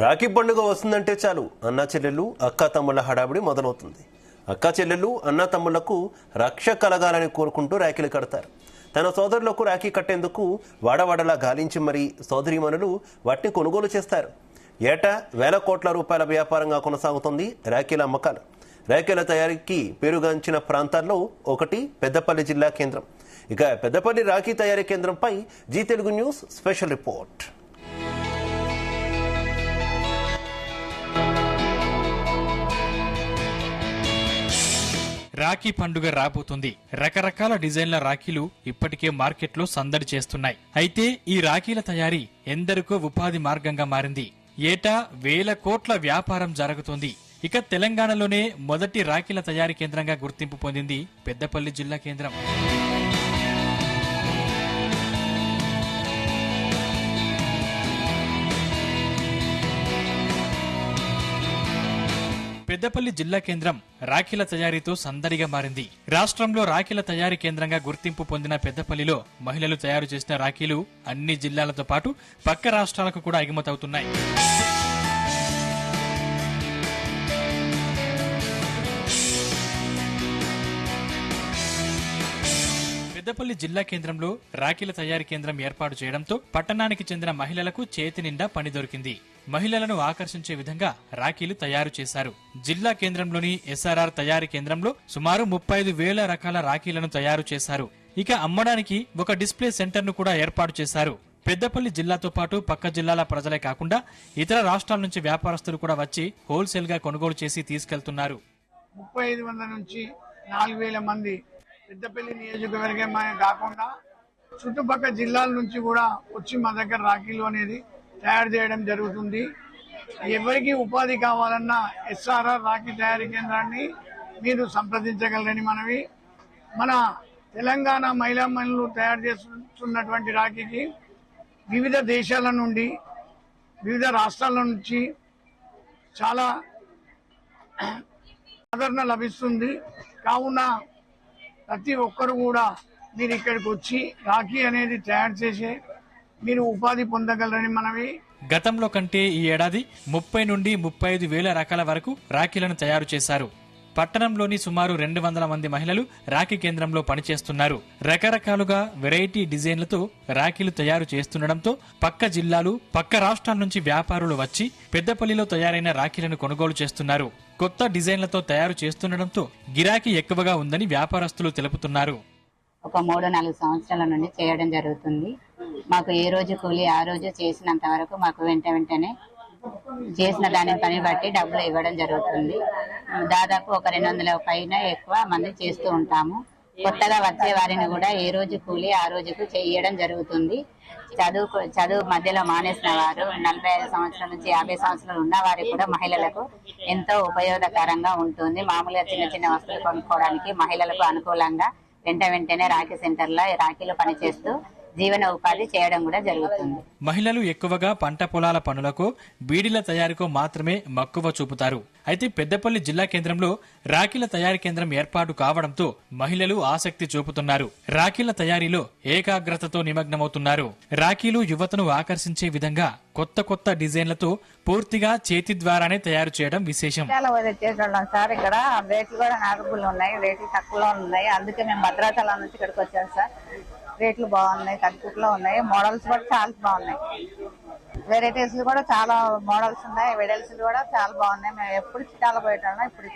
రాఖీ పండుగ వస్తుందంటే చాలు అన్నా చెల్లెళ్ళు అక్కా తమ్ముళ్ళ హడావిడి మొదలవుతుంది. అక్కా చెల్లెళ్ళు అన్నా తమ్ముళ్లకు రక్ష కలగాలని కోరుకుంటూ రాఖీలు కడతారు. తన సోదరులకు రాఖీ కట్టేందుకు వాడవాడలా గాలించి మరీ సోదరీమణులు వాటిని కొనుగోలు చేస్తారు. ఏటా వేల కోట్ల రూపాయల వ్యాపారంగా కొనసాగుతుంది రాఖీల అమ్మకాలు. రాఖీల తయారీకి పేరుగాంచిన ప్రాంతాల్లో ఒకటి పెద్దపల్లి జిల్లా కేంద్రం. ఇక పెద్దపల్లి రాఖీ తయారీ కేంద్రంపై Zee Telugu news special report. Rakhi పండుగ రాబోతుంది. రకరకాల డిజైన్ల రాఖీలు ఇప్పటికే మార్కెట్లో సందడి చేస్తున్నాయి. అయితే ఈ రాఖీల తయారీ ఎందరికో ఉపాధి మార్గంగా మారింది. ఏటా వేల కోట్ల వ్యాపారం జరుగుతుంది. ఇక తెలంగాణలోనే మొదటి రాఖీల తయారీ కేంద్రంగా గుర్తింపు పొందింది పెద్దపల్లి జిల్లా కేంద్రం. పెద్దపల్లి జిల్లా కేంద్రం రాఖీల తయారీతో సందడిగా మారింది. రాష్ట్రంలో రాఖీల తయారీ కేంద్రంగా గుర్తింపు పొందిన పెద్దపల్లిలో మహిళలు తయారు చేసిన రాఖీలు అన్ని జిల్లాలతో పాటు పక్క రాష్ట్రాలకు కూడా ఎగుమతవుతున్నాయి. పెద్దపల్లి జిల్లా కేంద్రంలో రాఖీల తయారీ కేంద్రం ఏర్పాటు చేయడంతో పట్టణానికి చెందిన మహిళలకు చేతి నిండా పని దొరికింది. మహిళలను ఆకర్షించే విధంగా రాఖీలు తయారు చేశారు. జిల్లా కేంద్రంలోని ఎస్ఆర్ఆర్ తయారీ కేంద్రంలో సుమారు 35,000 రకాల రాఖీలను తయారు చేశారు. ఇక అమ్మడానికి ఒక డిస్ప్లే సెంటర్ ను కూడా ఏర్పాటు చేశారు. పెద్దపల్లి జిల్లాతో పాటు పక్క జిల్లాల ప్రజలే కాకుండా ఇతర రాష్ట్రాల నుంచి వ్యాపారస్తులు కూడా వచ్చి హోల్సేల్ గా కొనుగోలు చేసి తీసుకెళ్తున్నారు. 3,500 నుంచి 4,000 మంది పెద్దపల్లి నియోజకవర్గమే కాకుండా చుట్టుపక్కల జిల్లాల నుంచి కూడా వచ్చి మా దగ్గర రాఖీలు అనేది తయారు చేయడం జరుగుతుంది. ఎవరికి ఉపాధి కావాలన్నా ఎస్ఆర్ఆర్ రాఖీ తయారీ కేంద్రాన్ని మీరు సంప్రదించగలరని మనవి. మన తెలంగాణ మహిళలు తయారు చేస్తున్నటువంటి రాఖీకి వివిధ దేశాల నుండి వివిధ రాష్ట్రాల నుంచి చాలా ఆదరణ లభిస్తుంది. కావున ప్రతి ఒక్కరు కూడా మీరు ఇక్కడికి వచ్చి రాఖీ అనేది తయారు చేసే మీరు ఉపాధి పొందగలరని మనవి. గతంలో కంటే ఈ ఏడాది 30 నుండి 35,000 రకాల వరకు రాఖీలను తయారు చేశారు. పట్టణంలోని సుమారు 200 మంది మహిళలు రాఖీ కేంద్రంలో పనిచేస్తున్నారు. రకరకాలుగా వెరైటీ డిజైన్లతో రాఖీలు తయారు చేస్తుండటంతో పక్క జిల్లాలు పక్క రాష్ట్రాల నుంచి వ్యాపారులు వచ్చి పెద్దపల్లిలో తయారైన రాఖీలను కొనుగోలు చేస్తున్నారు. కొత్త డిజైన్లతో తయారు చేస్తుండటంతో గిరాకీ ఎక్కువగా ఉందని వ్యాపారస్తులు తెలుపుతున్నారు. ఒక 3-4 సంవత్సరాల నుండి చేయడం జరుగుతుంది. మాకు ఏ రోజు కూలి ఆ రోజు చేసినంత వరకు మాకు వెంటనే చేసిన దాని పని బట్టి డబ్బులు ఇవ్వడం జరుగుతుంది. దాదాపు ఒక 200 పైన ఎక్కువ మంది చేస్తూ ఉంటాము. కొత్తగా వచ్చే వారిని కూడా ఏ రోజు కూలి ఆ రోజుకు చేయడం జరుగుతుంది. చదువు మధ్యలో మానేసిన వారు 45 సంవత్సరాల నుంచి 50 సంవత్సరాలు ఉన్న వారికి కూడా మహిళలకు ఎంతో ఉపయోగకరంగా ఉంటుంది. మామూలుగా చిన్న చిన్న వస్తువులు కొనుక్కోవడానికి మహిళలకు అనుకూలంగా వెంటనే రాఖీ సెంటర్లో రాఖీలు పనిచేస్తూ జీవన ఉపాధి చేయడం కూడా జరుగుతుంది. మహిళలు ఎక్కువగా పంట పొలాల పనులకు బీడీల తయారీకు మాత్రమే మక్కువ చూపుతారు. అయితే పెద్దపల్లి జిల్లా కేంద్రంలో రాఖీల తయారీ కేంద్రం ఏర్పాటు కావడంతో మహిళలు ఆసక్తి చూపుతున్నారు. రాఖీల తయారీలో ఏకాగ్రతతో నిమగ్నమవుతున్నారు. రాఖీలు యువతను ఆకర్షించే విధంగా కొత్త డిజైన్లతో పూర్తిగా చేతి ద్వారానే తయారు చేయడం విశేషం. సార్ ఇక్కడ రేట్లు కూడా నాగబుల్ ఉన్నాయి, రేట్లు తక్కువలో ఉన్నాయి. అందుకే మేము భద్రాచలం నుంచి ఇక్కడికి వచ్చాం సార్. రేట్లు బాగున్నాయి, తక్కువలో ఉన్నాయి. మోడల్స్ కూడా చాలా బాగున్నాయి. వెరైటీస్ కూడా చాలా మోడల్స్ ఉన్నాయి. వెడల్స్ కూడా చాలా బాగున్నాయి. మేము ఎప్పుడు చిట్టాల పోయేటన్నా ఇప్పుడు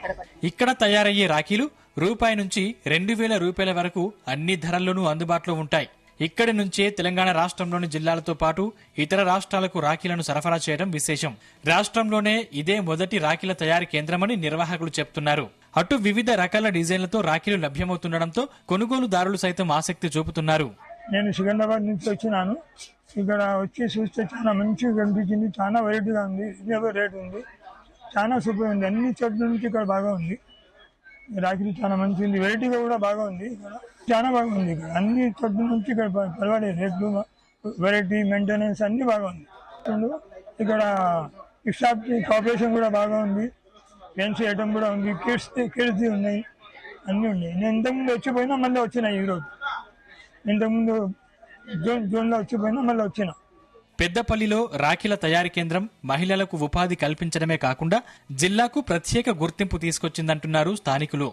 ఇక్కడ తయారయ్యే రాఖీలు రూపాయి నుంచి 2,000 రూపాయల వరకు అన్ని ధరల్లోనూ అందుబాటులో ఉంటాయి. ఇక్కడి నుంచే తెలంగాణ రాష్ట్రంలోని జిల్లాలతో పాటు ఇతర రాష్ట్రాలకు రాఖీలను సరఫరా చేయడం విశేషం. రాష్ట్రంలోనే ఇదే మొదటి రాఖీల తయారీ కేంద్రమని నిర్వాహకులు చెప్తున్నారు. అటు వివిధ రకాల డిజైన్లతో రాఖీలు లభ్యమవుతుండటంతో కొనుగోలుదారులు సైతం ఆసక్తి చూపుతున్నారు. నేను సికింద్రాబాద్ నుంచి వచ్చినాను. ఇక్కడ వచ్చి చూస్తే చాలా మంచిగా కనిపించింది. చాలా వెరైటీగా ఉంది, రీజనబుల్ రేట్ ఉంది, చాలా సూపర్ ఉంది. అన్ని చోట్ల నుంచి ఇక్కడ బాగా ఉంది. రాఖీలు చాలా మంచిగా ఉంది, వెరైటీగా కూడా బాగా ఉంది. ఇక్కడ చాలా బాగుంది. ఇక్కడ అన్ని చోట్ల నుంచి ఇక్కడ పర్వాడే రేట్లు, వెరైటీ, మెయింటెనెన్స్ అన్ని బాగా ఉంది. ఇక్కడ షాప్ కాపరేషన్ కూడా బాగా ఉంది. ఫ్యాన్సీ ఐటమ్ కూడా ఉంది, కిడ్స్ది ఉన్నాయి, అన్నీ ఉన్నాయి. నేను ఇంతకుముందు వచ్చిపోయినా మళ్ళీ వచ్చినాయి ఈరోజు. ఇంతకుముందు జూన్లో వచ్చిపోయినా మళ్ళీ వచ్చిన పెద్దపల్లిలో రాఖీల తయారీ కేంద్రం మహిళలకు ఉపాధి కల్పించడమే కాకుండా జిల్లాకు ప్రత్యేక గుర్తింపు తీసుకొచ్చిందంటున్నారు స్థానికులు.